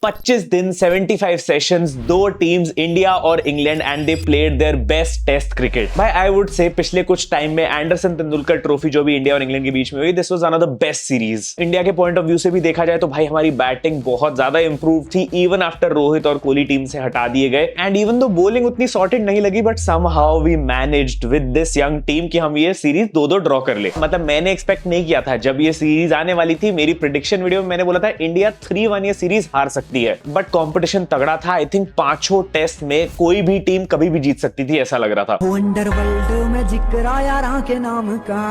25 दिन 75 sessions, 2 teams India और England and they played their best test cricket. भाई I would say पिछले कुछ टाइम में एंडरसन तेंदुलकर ट्रॉफी जो भी इंडिया और इंग्लैंड के बीच में हुई, this was one of the best series. India के पॉइंट ऑफ व्यू से भी देखा जाए तो भाई हमारी बैटिंग बहुत ज्यादा इंप्रूव थी इवन आफ्टर रोहित और कोहली टीम से हटा दिए गए। एंड इवन दो बॉलिंग उतनी सॉर्टेड नहीं लगी, but somehow we managed with this young team कि हम ये सीरीज 2-2 ड्रॉ कर ले। मतलब मैंने एक्सपेक्ट नहीं किया था जब ये सीरीज आने वाली थी। मेरी प्रेडिक्शन वीडियो में मैंने बोला था इंडिया 3-1 ये सीरीज हार सकती है, बट कंपटीशन तगड़ा था। आई थिंक 5 टेस्ट में कोई भी टीम कभी भी जीत सकती थी, ऐसा लग रहा था। वंडरवर्ल्ड में जिक्र आया राह के नाम का।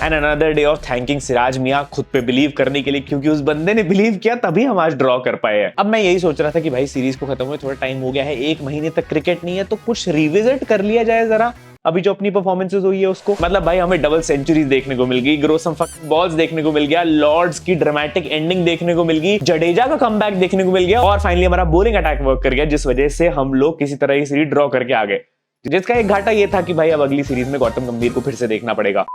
And another day of thanking Siraj मियां खुद पे बिलीव करने के लिए, क्योंकि उस बंदे ने बिलीव किया तभी हम आज ड्रॉ कर पाए हैं। अब मैं यही सोच रहा था कि भाई सीरीज को खत्म हुए थोड़ा टाइम हो गया है, 1 महीने तक क्रिकेट नहीं है, तो कुछ रिविजिट कर लिया जाए जरा अभी जो अपनी परफॉर्मेंसेस हुई है उसको। मतलब भाई हमें डबल सेंचुरीज देखने को मिल गई, ग्रोसम बॉल्स देखने को मिल गया, लॉर्ड्स की ड्रामेटिक एंडिंग देखने को मिल गई, जडेजा का कमबैक देखने को मिल गया, और फाइनली हमारा बॉलिंग अटैक वर्क कर गया, जिस वजह से हम लोग किसी तरह ये सीरीज ड्रॉ करके आ गए। जिसका एक घाटा ये था कि भाई अब अगली सीरीज में गौतम गंभीर को फिर से देखना पड़ेगा।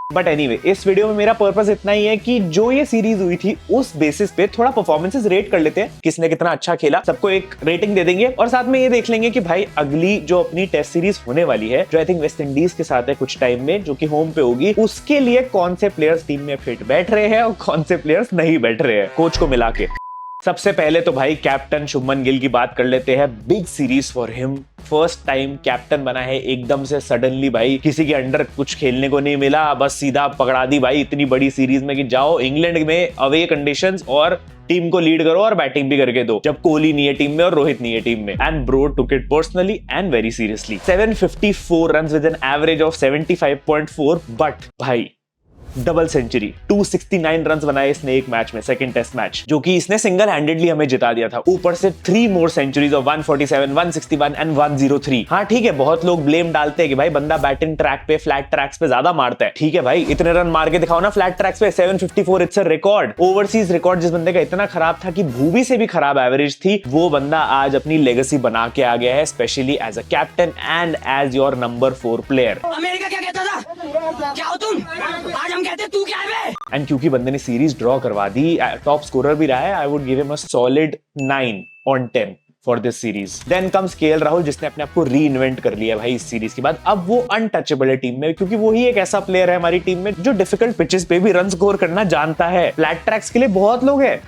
बट एनीवे, इस वीडियो में मेरा पर्पस इतना ही है कि जो ये सीरीज हुई थी उस बेसिस पे थोड़ा परफॉर्मेंसेस रेट कर लेते हैं, किसने कितना अच्छा खेला, सबको एक रेटिंग दे देंगे, और साथ में ये देख लेंगे कि भाई अगली जो अपनी टेस्ट सीरीज होने वाली है, जो आई थिंक वेस्ट इंडीज के साथ है कुछ टाइम में, जो कि होम पे होगी, उसके लिए कौन से प्लेयर्स टीम में फिट बैठ रहे हैं और कौन से प्लेयर्स नहीं बैठ रहे हैं, कोच को मिला के। सबसे पहले तो भाई कैप्टन शुभमन गिल की बात कर लेते हैं। Big series for him, first time captain बना है एकदम से सडनली। भाई किसी के अंडर कुछ खेलने को नहीं मिला, बस सीधा पकड़ा दी भाई इतनी बड़ी सीरीज में कि जाओ इंग्लैंड में अवे कंडीशंस और टीम को लीड करो और बैटिंग भी करके दो, जब कोहली नहीं है टीम में और रोहित नहीं है टीम में। And bro took it personally and very seriously. 754 runs with an average of 75.4, but भाई डबल सेंचुरी, 269 रन्स बनाए इसने एक मैच में, सेकंड टेस्ट मैच, जो कि इसने सिंगल हैंडेडली हमें जिता दिया था। ऊपर से 3 मोर सेंचुरीज ऑफ 147, 161 एंड 103। हाँ ठीक है, बहुत लोग ब्लेम डालते हैं कि भाई बंदा बैटिंग ट्रैक पे, फ्लैट ट्रैक्स पे ज्यादा मारता है। ठीक है भाई, इतने रन मार के दिखाओ ना फ्लैट ट्रैक्स पे। 754 it's a record, overseas record. जिस बंदे का इतना खराब था कि भूवी से भी खराब एवरेज थी, वो बंदा आज अपनी लेगेसी बना के आ गया है, specially as a captain and as your number 4 player. America क्या कहता था, क्या हो तुम, आज हम कहते तू क्या है। एंड क्योंकि बंदे ने सीरीज ड्रॉ करवा दी, टॉप स्कोरर भी रहा है, I would give him a solid 9 on 10 for this series. Then comes KL Rahul, जिसने अपने आप को री इन्वेंट कर लिया भाई इस सीरीज के बाद। अब वो अनटचेबल है टीम में, क्योंकि वो ही एक ऐसा प्लेयर है हमारी टीम में जो डिफिकल्ट पिचेस पे भी रन स्कोर करना जानता है। फ्लैट ट्रैक्स के लिए बहुत लोग हैं,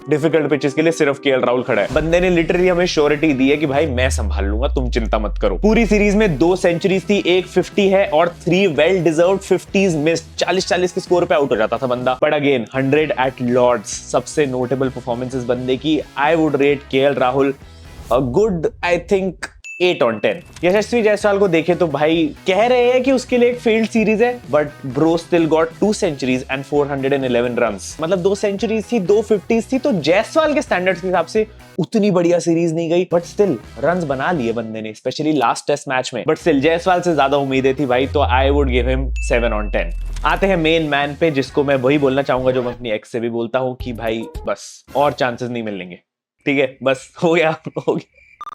डिफिकल्ट पिचेस के लिए सिर्फ केएल राहुल खड़ा है। बंदे ने लिटरली हमें श्योरिटी दी है कि भाई मैं संभाल लूंगा, तुम चिंता मत करो। पूरी सीरीज में 2 सेंचुरीज थी, 1 50 है और 3 वेल डिजर्व्ड 50s मिस्ड। 40-40 के स्कोर पे आउट हो जाता था बंदा, बट अगेन 100 एट लॉर्ड्स। सबसे नोटेबल परफॉर्मेंसेस बंदे की, I would rate KL Rahul a good, I think 8 on 10। यशस्वी जायसवाल को देखे तो भाई कह रहे हैं कि उसके लिए एक फेल्ड सीरीज है, but bro still got 2 centuries and 411 runs. मतलब 2 सेंचुरीज थी, 2 50s थी, तो जायसवाल के स्टैंडर्ड्स के हिसाब से उतनी बढ़िया सीरीज नहीं गई, बट स्टिल रन्स बना लिए बंदे ने, स्पेशली लास्ट टेस्ट मैच में। बट स्टिल जायसवाल से ज्यादा उम्मीदें थी भाई, तो आई वुड गिव हिम 7 on 10। आते हैं मेन मैन पे, जिसको मैं वही बोलना चाहूंगा जो मैं अपनी एक्स से भी बोलता हूँ कि भाई बस और चांसेस नहीं मिलेंगे। ठीक है, बस हो गया।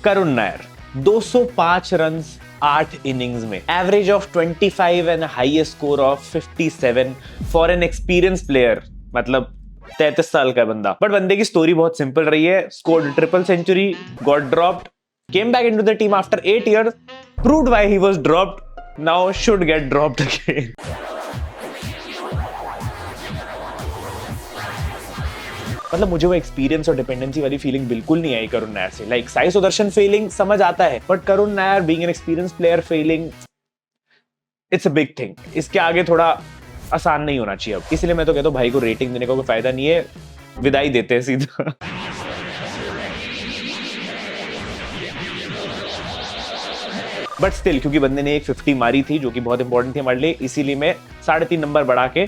करुण नायर, 205 रन्स 8 इनिंग्स में, average of 25 and highest score of 57 for an experience player. मतलब 33 साल का बंदा। बट बंदे की स्टोरी बहुत सिंपल रही है। Scored triple century, got dropped, came back into the team after 8 years, proved why he was dropped, now should get dropped again. मतलब मुझे वो एक्सपीरियंस और डिपेंडेंसी वाली फीलिंग बिल्कुल नहीं आई करुण नायर से। लाइक साई सुदर्शन फेलिंग समझ आता है, but Karun Nair being an experience player feeling, it's a big thing. इसके आगे थोड़ा आसान नहीं होना चाहिए अब। इसलिए मैं तो कहता हूँ भाई को रेटिंग देने का कोई फायदा नहीं है, विदाई देते हैं सीधा। बट स्टिल, क्योंकि बंदे ने एक 50 मारी थी जो कि बहुत इंपॉर्टेंट थी हमारे लिए, इसीलिए मैं 3.5 नंबर बढ़ा के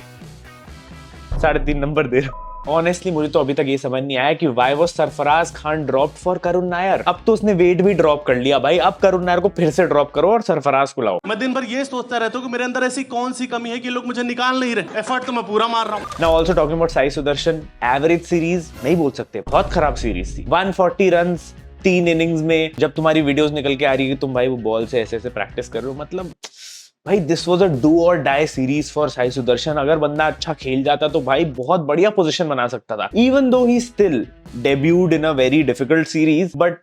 3.5 नंबर दे रहा हूं। ऑनेस्टली मुझे तो अभी तक ये समझ नहीं आया कि why was Sarfaraz Khan dropped for Karun Nair. अब तो उसने वेट भी ड्रॉप कर लिया भाई, अब करुण नायर को फिर से ड्रॉप करो और सरफराज को लाओ। मैं दिन भर ये सोचता रहता हूँ कि मेरे अंदर ऐसी कौन सी कमी है कि लोग मुझे निकाल नहीं रहे। एफर्ट तो मैं पूरा मार रहा हूँ। Now also talking about Sai Sudarshan, average series नहीं बोल सकते, बहुत खराब सीरीज थी। 140 रन्स 3 इनिंग्स में। जब तुम्हारी वीडियोस निकल के आ रही है कि तुम भाई वो बॉल से ऐसे ऐसे प्रैक्टिस कर रहे हो, मतलब भाई this was a do or die series for Sai Sudharsan. अगर बंदा अच्छा खेल जाता तो भाई बहुत बढ़िया पोजीशन बना सकता था। Even though he still debuted in a very difficult series, but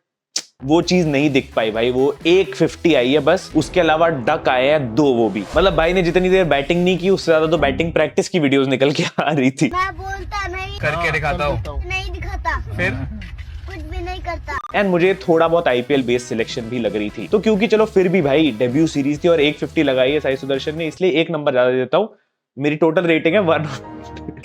वो चीज नहीं दिख पाई भाई। वो 150 आई है बस, उसके अलावा डक आए हैं 2, वो भी मतलब भाई ने जितनी देर बैटिंग नहीं की उससे ज्यादा तो बैटिंग प्रैक्टिस की वीडियोस निकल के आ रही थी। मैं बोलता नहीं, करके दिखाता हूँ। नहीं दिखाता, फिर कुछ भी नहीं करता। एंड मुझे थोड़ा बहुत आईपीएल बेस्ड सिलेक्शन भी लग रही थी, तो क्योंकि चलो फिर भी भाई डेब्यू सीरीज थी और 150 लगाई है साई सुदर्शन ने, इसलिए 1 नंबर ज्यादा देता हूँ। मेरी टोटल रेटिंग है 1।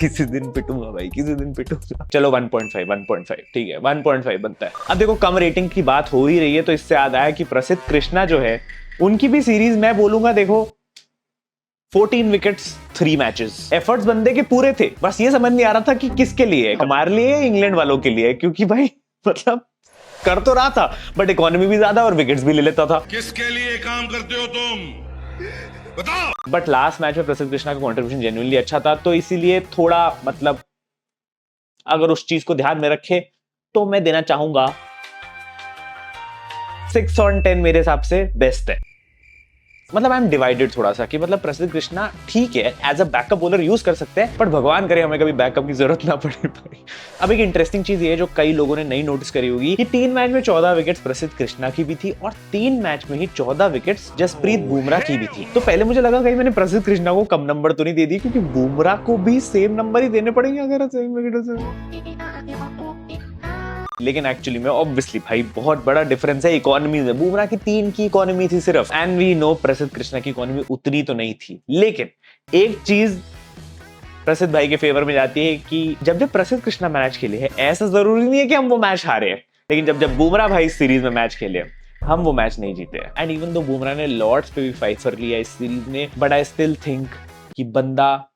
किसी दिन पिटूंगा भाई, किसी दिन पिटूंगा। चलो 1.5 ठीक है, 1.5 बनता है। अब देखो कम रेटिंग की बात हो ही रही है तो इससे याद आया कि प्रसिद्ध कृष्णा जो है उनकी भी सीरीज मैं बोलूंगा देखो 14 विकेट्स 3 मैचेस। एफर्ट्स बंदे के पूरे थे, बस ये समझ नहीं आ रहा था कि किसके लिए, हमारे लिए इंग्लैंड वालों के लिए, क्योंकि भाई मतलब कर तो रहा था बट इकोनॉमी भी ज्यादा और विकेट्स भी ले लेता था। किसके लिए काम करते हो तुम बताओ। बट लास्ट मैच में प्रसिद्ध कृष्णा का कंट्रीब्यूशन जेन्युइनली अच्छा था, तो इसीलिए थोड़ा मतलब अगर उस चीज को ध्यान में रखे तो मैं देना चाहूंगा 6 on 10 मेरे हिसाब से बेस्ट है। मतलब आई एम डिवाइडेड थोड़ा सा कि मतलब प्रसिद्ध कृष्णा ठीक है as a backup bowler use कर सकते हैं, बट भगवान करे हमें कभी बैकअप की जरूरत ना पड़े भाई। अब एक इंटरेस्टिंग चीज ये है जो कई लोगों ने नहीं नोटिस करी होगी कि 3 मैच में 14 विकेट्स प्रसिद्ध कृष्णा की भी थी और 3 मैच में ही 14 विकेट्स जसप्रीत बुमराह की भी थी। तो पहले मुझे लगा कहीं मैंने प्रसिद्ध कृष्णा को कम नंबर तो नहीं दे दी, क्योंकि बुमराह को भी सेम नंबर ही देने पड़ेंगे अगर सेम विकेट से। लेकिन एक्चुअली में ऑब्वियसली भाई बहुत बड़ा डिफरेंस है इकोनॉमी में। बुमराह की 3 की इकोनॉमी थी सिर्फ, एंड वी नो प्रसिद्ध कृष्णा की इकोनॉमी उतनी तो नहीं थी। लेकिन एक चीज प्रसिद्ध भाई के फेवर में जाती है कि जब जब प्रसिद्ध कृष्णा मैच खेले हैं ऐसा जरूरी नहीं है कि हम वो मैच हारे हैं, लेकिन जब जब बुमराह भाई इस सीरीज में मैच खेले हम वो मैच नहीं जीते हैं। एंड इवन दो बुमराह ने लॉर्ड्स पे भी 5 कर लिया इस सीरीज में, बट आई स्टिल थिंक कि बंदा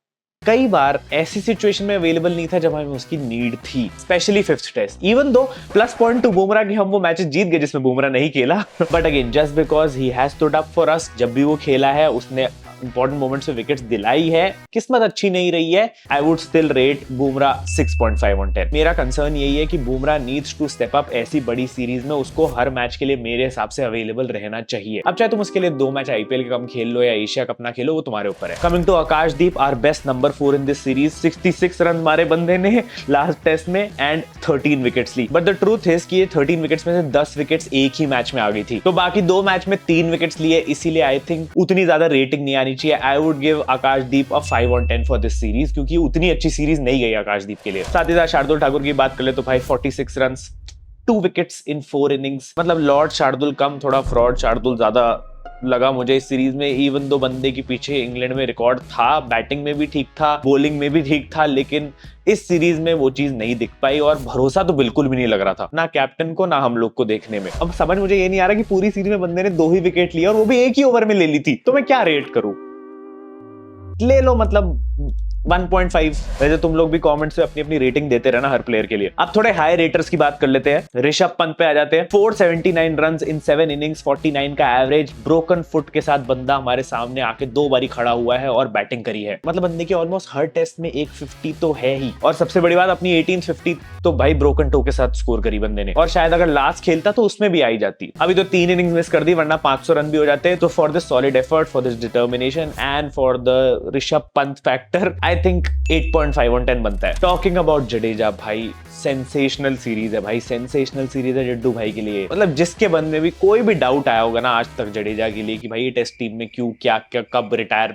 कई बार ऐसी सिचुएशन में अवेलेबल नहीं था जब हमें उसकी नीड थी, specially 5th test. Even though plus point to Bumrah कि हम वो मैचेस जीत गए जिसमें बुमराह नहीं खेला, but again just because he has stood up for us. जब भी वो खेला है उसने इंपॉर्टेंट मोमेंट्स में विकेट्स दिलाई है, किस्मत अच्छी नहीं रही है। I would still rate Bumrah 6.5 on 10। मेरा कंसर्न यही है कि Bumrah needs to step up. ऐसी बड़ी सीरीज में उसको हर मैच के लिए मेरे हिसाब से अवेलेबल रहना चाहिए। अब चाहे तुम उसके लिए 2 मैच आईपीएल के कम खेल लो या एशिया कप ना खेलो, वो तुम्हारे ऊपर है। Coming to Akashdeep, our best number 4 in this series. 66 run मारे बंदे ने लास्ट टेस्ट में एंड 13 विकेट्स ली। बट द ट्रूथ इज कि ये 13 विकेट्स में से 10 विकेट्स एक ही मैच में आ गई थी, तो बाकी 2 मैच में 3 विकेट्स लिए, इसीलिए आई थिंक उतनी ज्यादा रेटिंग नहीं आनी चाहिए। आई would give Akashdeep a 5 on 10 for this series, क्योंकि उतनी अच्छी सीरीज नहीं गई आकाशदीप के लिए। साथ ही साथ शार्दुल ठाकुर की बात कर ले तो भाई 46 रन्स 2 विकेट्स इन 4 इनिंग्स। मतलब लॉर्ड शार्दुल कम, थोड़ा फ्रॉड शार्दुल ज्यादा लगा मुझे इस सीरीज में। इवन दो बंदे के पीछे इंग्लैंड में रिकॉर्ड था, बैटिंग में भी ठीक था, बॉलिंग में भी ठीक था, लेकिन इस सीरीज में वो चीज नहीं दिख पाई और भरोसा तो बिल्कुल भी नहीं लग रहा था, ना कैप्टन को ना हम लोग को देखने में। अब समझ मुझे ये नहीं आ रहा कि पूरी सीरीज में बंदे ने 2 ही विकेट लिए और वो भी एक ही ओवर में ले ली थी, तो मैं क्या रेट करूं? ले लो मतलब 1.5। वैसे तुम लोग भी कमेंट्स में अपनी अपनी रेटिंग देते रहना हर प्लेयर के लिए। अब थोड़े हाई रेटर्स की बात कर लेते हैं। ऋषभ पंत पे आ जाते हैं। 479 रन्स इन 7 इनिंग्स, 49 का एवरेज। ब्रोकन फुट के साथ बंदा हमारे सामने आके 2 बारी खड़ा हुआ है और बैटिंग करी है। मतलब बंदे के ऑलमोस्ट हर टेस्ट में 150 तो है ही, और सबसे बड़ी बात अपनी 18th 50 तो भाई ब्रोकन टो के साथ स्कोर करी बंदे ने, और शायद अगर लास्ट खेलता तो उसमें भी आई जाती। अभी तो 3 इनिंग्स मिस कर दी, वरना 500 रन भी हो जाते। तो for this solid effort, for this determination and for the Rishabh Pant factor, I think 8.5 on 10 बनता है। टॉकिंग अबाउट जडेजा, भाई सेंसेशनल सीरीज है भाई, सेंसेशनल सीरीज है जड्डू भाई के लिए। मतलब जिसके मन में भी कोई भी डाउट आया होगा ना आज तक जडेजा के लिए कि भाई ये टेस्ट टीम में क्यों, क्या क्या, कब रिटायर,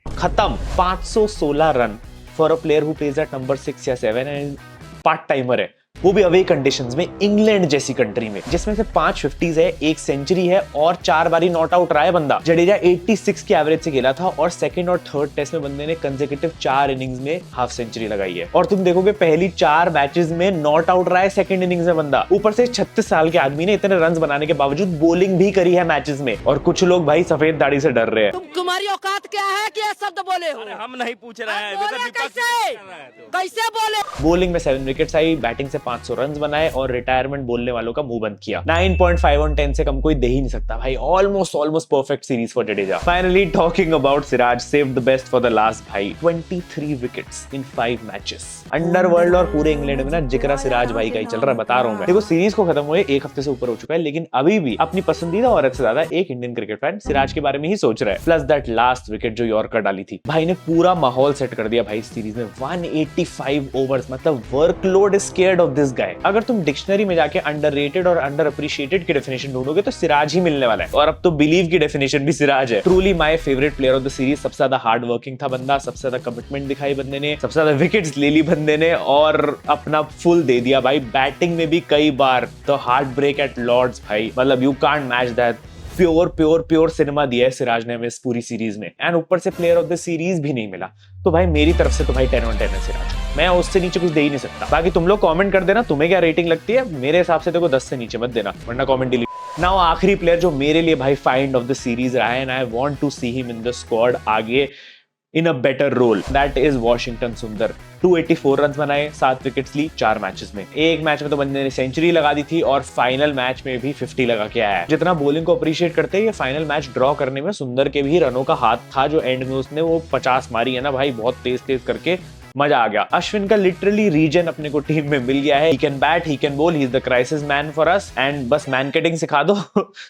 खत्म। 516 run for a player who plays eight number 6 या 7 एंड पार्ट टाइमर है, वो भी अवे कंडीशंस में, इंग्लैंड जैसी कंट्री में, जिसमें से 5 50s है, 1 सेंचुरी है और 4 बारी नॉट आउट रहा है बंदा। जडेजा 86 के एवरेज से खेला था और 2nd और 3rd टेस्ट में बंदे ने कंसेक्यूटिव 4 इनिंग्स में हाफ सेंचुरी लगाई है। और तुम देखोगे पहली 4 मैचेस में नॉट आउट रहा है 2nd इनिंग्स में बंदा। ऊपर से 36 साल के आदमी ने इतने रन बनाने के बावजूद बॉलिंग भी करी है मैचेस में, और कुछ लोग भाई सफेद दाढ़ी से डर रहे हैं। तुम्हारी औकात क्या है कि ये शब्द बोले हो? हम नहीं पूछ रहे हैं, बोले कैसे बोले? बॉलिंग में 7 विकेट्स आई, बैटिंग से 500 रन बनाए और रिटायरमेंट बोलने वालों का मुंह बंद किया। 9.5 ऑन 10 से कम कोई दे ही नहीं सकता भाई। Almost perfect series for Jadeja. Finally talking about Siraj, saved the best for the last भाई। 23 विकेट्स इन 5 मैचेस। अंडरवर्ल्ड और पूरे इंग्लैंड में ना जिक्र सिराज भाई का ही चल रहा है, बता रहा हूं मैं। देखो सीरीज को खत्म हुए 1 हफ्ते से ऊपर हो चुका है, लेकिन अभी भी अपनी पसंदीदा औरत से ज्यादा एक इंडियन क्रिकेट फैन सिराज के बारे में ही सोच रहा है। प्लस दैट लास्ट विकेट जो यॉर्कर डाली थी, भाई ने पूरा माहौल सेट कर दिया भाई इस सीरीज में। 185 ओवर्स, मतलब workload is scared of this guy. अगर तुम डिक्शनरी में जाके अंडररेटेड और अंडर अप्रिशिएटेड की डेफिनेशन ढूंढोगे तो सिराज ही मिलने वाला है। और अब तो बिलीव की डेफिनेशन भी सिराज है। Truly my favourite player of the series. सबसे ज्यादा हार्ड वर्किंग था बंदा, सबसे ज्यादा कमिटमेंट दिखाई बंदे ने, सबसे ज्यादा विकेट्स ले ली बंदे ने और अपना फुल दे दिया भाई। बैटिंग में भी कई बार the heartbreak at Lord's भाई, मतलब you can't match that. Pure cinema दिया है सिराज ने हमें इस पूरी सीरीज में। एंड ऊपर से प्लेयर ऑफ द सीरीज भी नहीं मिला। तो भाई मेरी तरफ से तो भाई 10 on 10 है सिराज। मैं उससे नीचे कुछ दे ही नहीं सकता। बाकी तुम लोग कमेंट कर देना तुम्हें क्या रेटिंग लगती है। मेरे हिसाब से देखो 10 से नीचे मत देना, वरना कमेंट डिलीट। नाउ आखिरी प्लेयर जो मेरे लिए भाई फाइंड ऑफ द सीरीज रहा है, and I want to see him in the squad आगे in a better role, that is Washington Sundar. 284 run बनाए, 7 विकेट्स ली 4 मैचेस में। एक मैच में तो बंदे ने सेंचुरी लगा दी थी और फाइनल मैच में भी 50 लगा के आया है। जितना बॉलिंग को अप्रिशिएट करते हैं, ये फाइनल मैच ड्रॉ करने में सुंदर के भी रनों का हाथ था। जो एंड में उसने वो 50 मारी है ना भाई, बहुत तेज करके मजा आ गया। अश्विन का लिटरली रीजन अपने को टीम में मिल गया है। He can bat, he can ball, he is the crisis man for us, and बस मैन कटिंग सिखा दो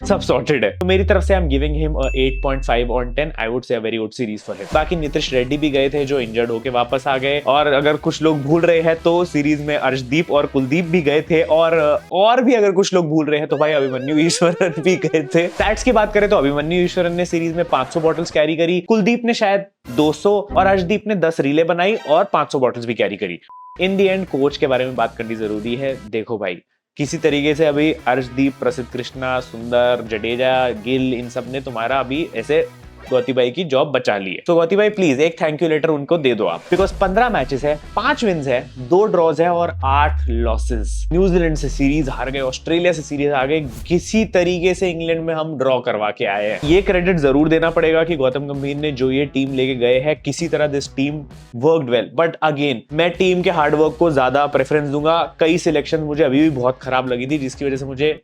सब सॉर्टेड है। तो मेरी तरफ से I am giving him 8.5 on 10। I would say a very good series for him. बाकी नीतीश रेड्डी भी गए थे जो इंजर्ड होके वापस आ गए। और अगर कुछ लोग भूल रहे हैं तो सीरीज में अर्शदीप और कुलदीप भी गए थे। और भी अगर कुछ लोग भूल रहे हैं तो भाई अभिमन्यु ईश्वरन भी गए थे। स्टैट्स की बात करें तो अभिमन्यु ईश्वरन ने सीरीज में 500 बॉटल्स कैरी करी, कुलदीप ने शायद 200 और अर्शदीप ने 10 रीले बनाई और 500 बॉटल्स भी कैरी करी। इन दी एंड कोच के बारे में बात करनी जरूरी है। देखो भाई किसी तरीके से अभी अर्शदीप, प्रसिद्ध कृष्णा, सुंदर, जडेजा, गिल, इन सब ने तुम्हारा अभी ऐसे गौती भाई की जॉब बचा ली है। तो गौती भाई प्लीज एक थैंक यू लेटर उनको दे दो आप। बिकॉज 15 मैचेस है, 5 विन्स है, 2 ड्रॉज है और 8 लॉसेस। न्यूजीलैंड से सीरीज हार गए, ऑस्ट्रेलिया से सीरीज हार गए, किसी तरीके से इंग्लैंड में हम ड्रॉ करवा के आए हैं। ये क्रेडिट जरूर देना पड़ेगा कि गौतम गंभीर ने जो ये टीम लेके गए हैं, किसी तरह this team worked well. But again मैं टीम के हार्डवर्क को ज्यादा प्रेफरेंस दूंगा। कई सिलेक्शन मुझे अभी भी बहुत खराब लगी थी, जिसकी वजह से मुझे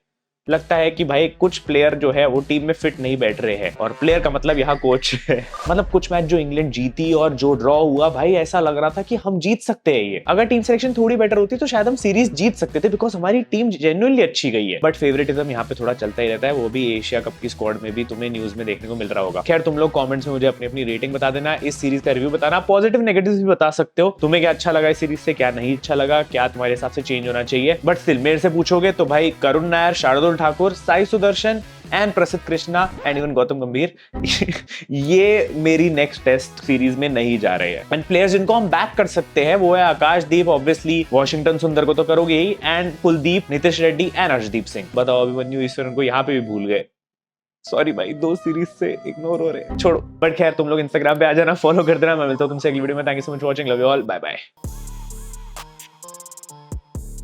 लगता है कि भाई कुछ प्लेयर जो है वो टीम में फिट नहीं बैठ रहे हैं। और प्लेयर का मतलब यहाँ कोच है। मतलब कुछ मैच जो इंग्लैंड जीती और जो ड्रॉ हुआ, भाई ऐसा लग रहा था कि हम जीत सकते हैं ये। अगर टीम सिलेक्शन थोड़ी बेटर होती तो शायद हम सीरीज जीत सकते थे, बिकॉज हमारी टीम जेन्युइनली अच्छी गई है। बट फेवरेटिज्म यहाँ पे थोड़ा चलता ही रहता है, वो भी एशिया कप की स्क्वाड में भी तुम्हें न्यूज में देखने को मिल रहा होगा। खैर तुम लोग कॉमेंट्स में मुझे अपनी अपनी रेटिंग बता देना, इस सीरीज का रिव्यू बताना, पॉजिटिव नेगेटिव भी बता सकते हो। तुम्हें क्या अच्छा लगा इस सीरीज से, क्या नहीं अच्छा लगा, क्या तुम्हारे हिसाब से चेंज होना चाहिए। बट स्टिल मेरे से पूछोगे तो भाई करुण नायर, शार्दुल ठाकुर, साई सुदर्शन एंड प्रसिद्ध कृष्णा एंड इवन गौतम गंभीर ये मेरी नेक्स्ट टेस्ट सीरीज में नहीं जा रहे हैं। एंड प्लेयर्स जिनको हम बैक कर सकते हैं वो है आकाशदीप, ऑब्वियसली वॉशिंगटन सुंदर को तो करोगे ही, एंड कुलदीप, नीतीश रेड्डी एंड अर्शदीप सिंह। बताओ अभिमन्यु ईश्वरन को यहाँ पे भी भूल गए। सॉरी भाई, 2 सीरीज से इग्नोर हो रहे, छोड़ो। बट खैर तुम लोग इंस्टाग्राम पे आ जाना, फॉलो कर देना। मैं मिलता हूँ तुमसे अगली वीडियो में। Thank you so much for watching, love you all, bye bye.